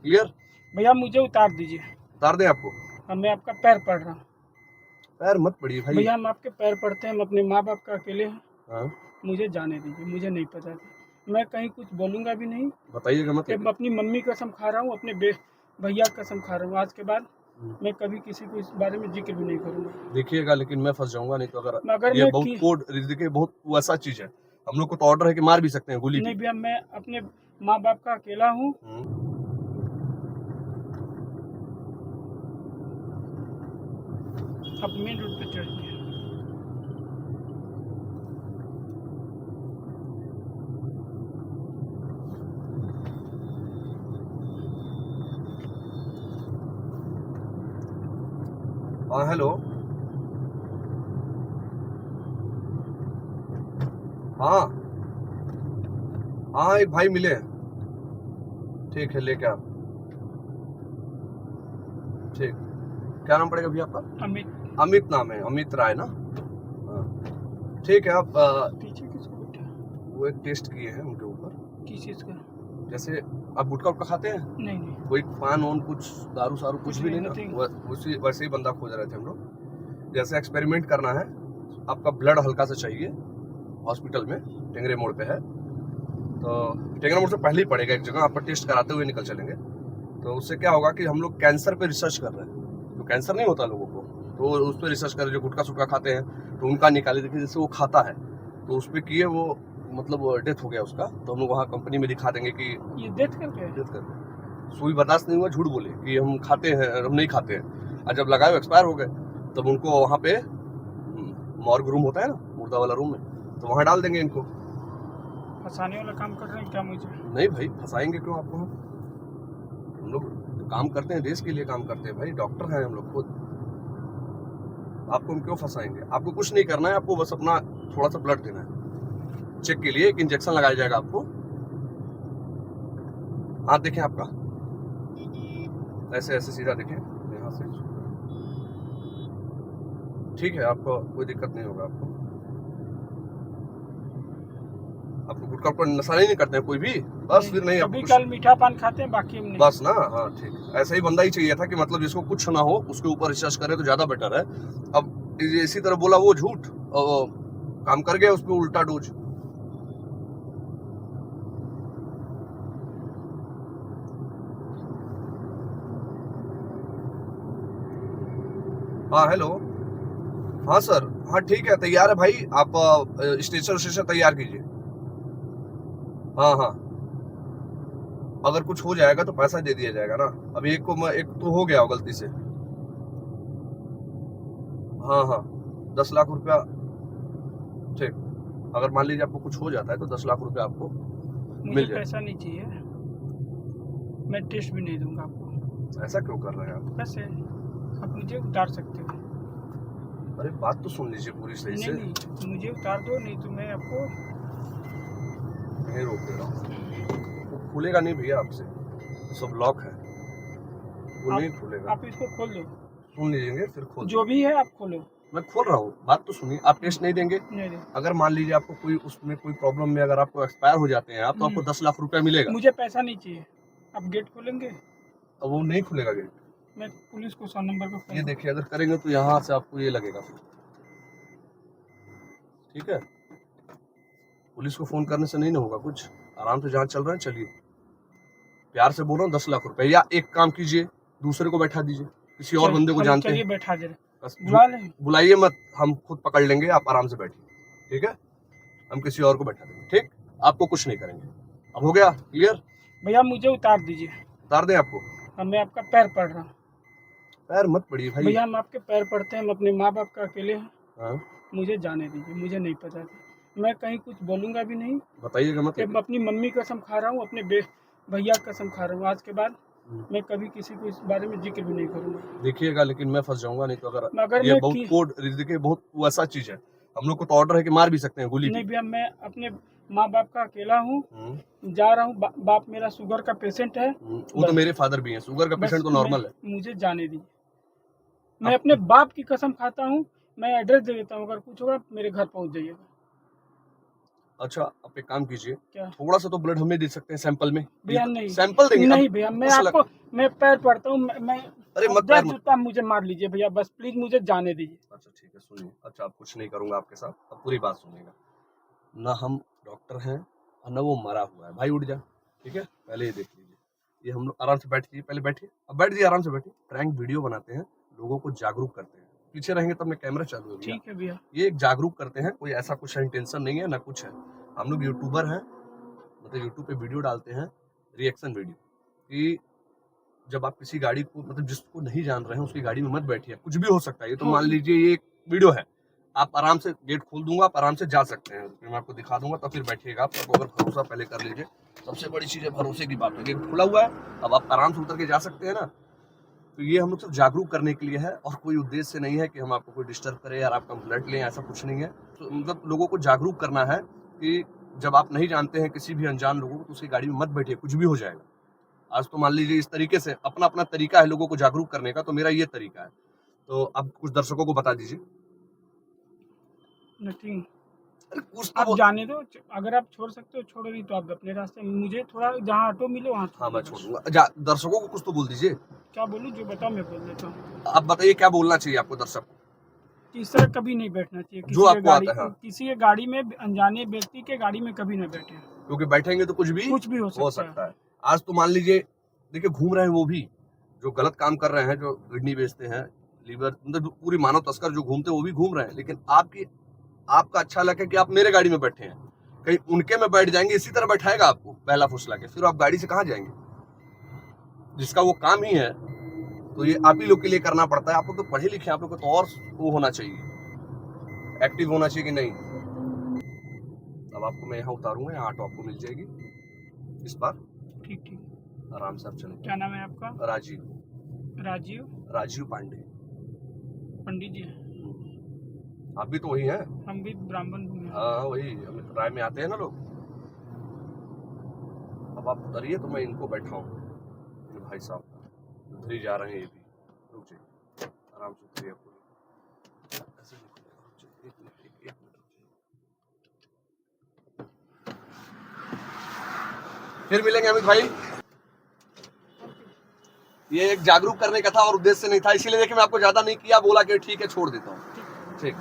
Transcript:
Clear? भैया मुझे उतार दीजिए। उतार दें आपको? अब मैं आपका पैर पड़ रहा हूँ। पैर मत पड़िए भाई। भैया हम आपके पैर पड़ते हैं, हम अपने माँ बाप का अकेले हैं। हाँ मुझे जाने दीजिए, मुझे नहीं पता था। मैं कहीं कुछ बोलूँगा भी नहीं। बताइएगा मत। मैं अपनी मम्मी की कसम खा रहा हूँ, अपने भैया की कसम खा रहा हूँ। आज के बाद मैं कभी किसी को इस बारे में जिक्र भी नहीं करूँगा। देखिएगा लेकिन मैं फंस जाऊंगा नहीं तो। अगर ये मैं बहुत कोड, देखिए बहुत वैसा चीज है, हम लोग को तो ऑर्डर है कि मार भी सकते हैं, गोली नहीं भी। भैया, मैं अपने माँ बाप का अकेला हूँ। अब मेन रोड पे चढ़िए। हाँ हेलो। हाँ हाँ एक भाई मिले हैं। ठीक है लेके आप। ठीक, क्या नाम पड़ेगा भैया आपका? अमित। अमित नाम है, अमित राय ना? हाँ ठीक है। आप पीछे किसको बैठा? वो एक टेस्ट किए हैं उनके ऊपर। किस चीज़ का? जैसे आप गुटखा उटखा खाते हैं? नहीं नहीं, कोई पान ओन कुछ दारू सारू कुछ भी नहीं ना? nothing। वैसे ही बंदा खोज रहे थे हम लोग। जैसे एक्सपेरिमेंट करना है, आपका ब्लड हल्का सा चाहिए, हॉस्पिटल में टेंगरे मोड़ पे है। तो टेंगरा मोड़ से पहले ही पड़ेगा एक जगह, आप पर टेस्ट कराते हुए निकल चलेंगे। तो उससे क्या होगा कि हम लोग कैंसर पे रिसर्च कर रहे हैं। तो कैंसर नहीं होता लोगों को, तो उस पर रिसर्च कर रहे, जो गुटखा सुटखा खाते हैं तो उनका निकाले। देखिए जैसे वो खाता है तो उस पर किए, वो मतलब डेथ हो गया उसका, तो हम लोग वहाँ कंपनी में दिखा देंगे कि ये डेथ करके डेथ कर, सुई बर्दाश्त नहीं हुआ, झूठ बोले कि हम खाते हैं, हम नहीं खाते हैं। और जब लगाए एक्सपायर हो गए, तब उनको वहाँ पे मॉर्ग रूम होता है ना, मुर्दा वाला रूम में, तो वहाँ डाल देंगे इनको। फंसाने वाला काम कर रहे हैं क्या मुझे? नहीं भाई, फंसाएंगे क्यों आपको? हम लोग काम करते हैं, देश के लिए काम करते हैं भाई, डॉक्टर हैं हम लोग खुद। आपको हम क्यों फंसाएंगे? आपको कुछ नहीं करना है, आपको बस अपना थोड़ा सा ब्लड देना है, चेक के लिए एक इंजेक्शन लगाया जाएगा आपको। हाथ देखें आपका, ऐसे ऐसे सीधा देखें यहाँ से। ठीक है, आपको कोई दिक्कत नहीं होगा। आपको गुटखा पर नशा नहीं करते हैं कोई भी? बस फिर नहीं, कभी कल मीठा पान खाते हैं, बाकी हम नहीं। बस ना, हाँ ठीक। ऐसा ही बंदा ही चाहिए था कि मतलब जिसको कुछ ना हो, उसके ऊपर रिसर्च करे तो ज्यादा बेटर है। अब इसी तरह बोला वो झूठ, काम कर गया उस पर उल्टा डोज। हाँ हेलो। हाँ सर, हाँ ठीक है, तैयार है भाई। आप स्टेशन तैयार कीजिए। हाँ हाँ, अगर कुछ हो जाएगा तो पैसा दे दिया जाएगा ना। अभी एक तो हो गया गलती से। हाँ हाँ, 10 लाख रुपया। ठीक, अगर मान लीजिए आपको कुछ हो जाता है तो 10 लाख रुपया आपको मुझे पैसा नहीं चाहिए, मैं टेस्ट भी नहीं दूंगा आपको। ऐसा क्यों कर रहे हैं आप? बस है, आप मुझे उतार सकते हो। अरे बात तो सुन लीजिए पूरी सही से। नहीं, मुझे उतार दो, नहीं तो मैं आपको नहीं रोक दे रहा हूँ। वो खुलेगा नहीं भैया आपसे, सब लॉक है, वो नहीं खुलेगा। आप इसको खोल दो। सुन लीजिए फिर खोल जो भी है आप खोलो। मैं खोल रहा हूँ, बात तो सुनिए। आप टेस्ट नहीं देंगे? नहीं। अगर मान लीजिए आपको कोई उसमें कोई प्रॉब्लम में अगर आपको एक्सपायर हो जाते हैं आप, तो आपको 10 लाख रुपया मिलेगा। मुझे पैसा नहीं चाहिए, आप गेट खोलेंगे? अब वो नहीं खुलेगा गेट। मैं पुलिस को 100 नंबर पे ये देखिए, अगर करेंगे तो यहाँ से आपको ये लगेगा फिर। ठीक है, पुलिस को फोन करने से नहीं ना होगा कुछ, आराम से जहाँ चल रहे हैं चलिए। प्यार से बोल रहा हूँ, 10 लाख रुपए। या एक काम कीजिए, दूसरे को बैठा दीजिए, किसी और बंदे को जानते हैं। बैठा दे, बस बुला लें। बुलाइए मत, हम खुद पकड़ लेंगे, आप आराम से बैठिए। ठीक है, हम किसी और को बैठा देंगे। ठीक, आपको कुछ नहीं करेंगे। अब हो गया क्लियर? भैया मुझे उतार दीजिए। उतार दें आपको? अब मैं आपका पैर पड़ रहा हूँ। पैर मत पड़िए भाई। भैया हम आपके पैर पड़ते हैं, हम अपने माँ बाप का अकेले हैं। हाँ मुझे जाने दीजिए, मुझे नहीं पता था। मैं कहीं कुछ बोलूँगा भी नहीं। बताइएगा मत। मैं अपनी मम्मी की कसम खा रहा हूँ, अपने भैया की कसम खा रहा हूँ। आज के बाद मैं कभी किसी को इस बारे में जिक्र भी नहीं करूँगा। देखिएगा लेकिन मैं फंस जाऊंगा नहीं तो। अगर ये मैं बहुत कोड, देखिए बहुत वैसा चीज है, हम लोग को तो ऑर्डर है कि मार भी सकते हैं, गोली नहीं भी। भैया, मैं अपने माँ बाप का अकेला हूँ, जा रहा हूँ। बाप मेरा शुगर का पेशेंट है। वो तो मेरे फादर भी हैं, शुगर का पेशेंट तो नॉर्मल है। मुझे जाने दीजिए, मैं अपने बाप की कसम खाता हूँ। मैं एड्रेस दे देता हूँ, अगर कुछ होगा मेरे घर पहुँच जाइएगा। अच्छा आप एक काम कीजिए, क्या थोड़ा सा तो ब्लड हमें दे सकते हैं सैंपल में। भैया? नहीं सैंपल देंगे नहीं अब। भैया, मैं ऐसा आपको मैं पैर पड़ता हूँ, मैं अरे आप मत पैर मत। जूता मुझे मार लीजिए भैया, बस प्लीज मुझे जाने दीजिए। अच्छा ठीक है सुनिए, अच्छा आप कुछ नहीं करूंगा आपके साथ, अब पूरी बात सुनिएगा। ना हम डॉक्टर हैं और ना वो मरा हुआ है। भाई उठ जा, ठीक है, पहले ये देख लीजिए। ये हम लोग आराम से बैठिए, पहले बैठिए, अब बैठ जाइए, आराम से बैठिए। प्रैंक वीडियो बनाते हैं, लोगों को जागरूक करते हैं। पीछे रहेंगे तब मैं कैमरा चालू है भैया। ठीक है भैया। ये एक जागरूक करते हैं, कोई ऐसा कुछ इंटेंशन नहीं है ना कुछ है। हम लोग यूट्यूबर हैं, मतलब यूट्यूब पे वीडियो डालते हैं, रिएक्शन वीडियो, कि जब आप किसी गाड़ी को, मतलब जिसको नहीं जान रहे हैं उसकी गाड़ी में मत बैठिए, कुछ भी हो सकता है। ये तो हाँ। मान लीजिए ये एक वीडियो है, आप आराम से गेट खोल दूंगा, आप आराम से जा सकते हैं, फिर मैं आपको दिखा दूंगा, तो फिर बैठिएगा आप। तो अगर भरोसा पहले कर लीजिए, सबसे बड़ी चीज है भरोसे की बात है। गेट खुला हुआ है, अब आप आराम से उतर के जा सकते हैं ना। तो ये हम लोग सिर्फ जागरूक करने के लिए है, और कोई उद्देश्य नहीं है कि हम आपको कोई डिस्टर्ब करें या आपका ब्लड लें, ऐसा कुछ नहीं है। तो मतलब लोगों को जागरूक करना है कि जब आप नहीं जानते हैं किसी भी अनजान लोगों को, तो उसकी गाड़ी में मत बैठिए, कुछ भी हो जाएगा। आज तो मान लीजिए इस तरीके से अपना अपना तरीका है लोगों को जागरूक करने का, तो मेरा ये तरीका है। तो अब कुछ दर्शकों को बता दीजिए। नथिंग। अरे कुछ तो आप जाने दो, अगर आप छोड़ सकते हो छोड़ो, नहीं तो आप अपने रास्ते, मुझे थोड़ा जहाँ ऑटो मिले वहाँ हाँ मैं छोड़ छोड़ दो। दूंगा। दर्शकों को कुछ तो बोल दीजिए। क्या बोलूँ? जो बताओ मैं बोल देता हूँ। आप बताइए क्या बोलना चाहिए आपको दर्शक को। कि इस तरह कभी नहीं बैठना चाहिए जो किसी के आपको गाड़ी, आता है, हाँ। किसी के गाड़ी में, अनजाने व्यक्ति के गाड़ी में कभी ना बैठे, क्योंकि बैठेंगे तो कुछ भी हो सकता है। आज तो मान लीजिए, देखिए घूम रहे हैं वो भी जो गलत काम कर रहे हैं, जो किडनी बेचते हैं, लीवर, मतलब पूरी मानव तस्कर जो घूमते हैं वो भी घूम रहे हैं। लेकिन आपका अच्छा लगे कि आप मेरे गाड़ी में बैठे हैं, कहीं उनके में बैठ जाएंगे, इसी तरह बैठाएगा आपको पहला फुसला के, फिर आप गाड़ी से कहाँ जाएंगे? जिसका वो काम ही है, तो ये आप ही लोग के लिए करना पड़ता है। आप लोग तो पढ़े लिखे, आप लोग को तो और वो होना चाहिए, एक्टिव होना चाहिए कि नहीं। अब आपको मैं यहाँ उतारूंगा, यहाँ ऑटो आपको मिल जाएगी इस बार। ठीक ठीक। आराम से आप चलेंगे। क्या नाम है आपका? राजीव। राजीव पांडे। पंडित जी हैं? आप भी तो वही हैं। हम भी ब्राह्मण हैं। हाँ वही अमित राय में आते हैं ना लोग। अब आप उतरिए तो मैं इनको बैठाऊं, ये भाई साहब उधर ही जा रहे हैं, ये भी रुक जाइए, आराम से उतरिए। ऐसे एक मिनट फिर मिलेंगे अमित भाई। ये एक जागरूक करने का था और उद्देश्य नहीं था, इसीलिए देखिए मैं आपको ज्यादा नहीं किया, बोला कि ठीक है छोड़ देता हूँ। ठीक।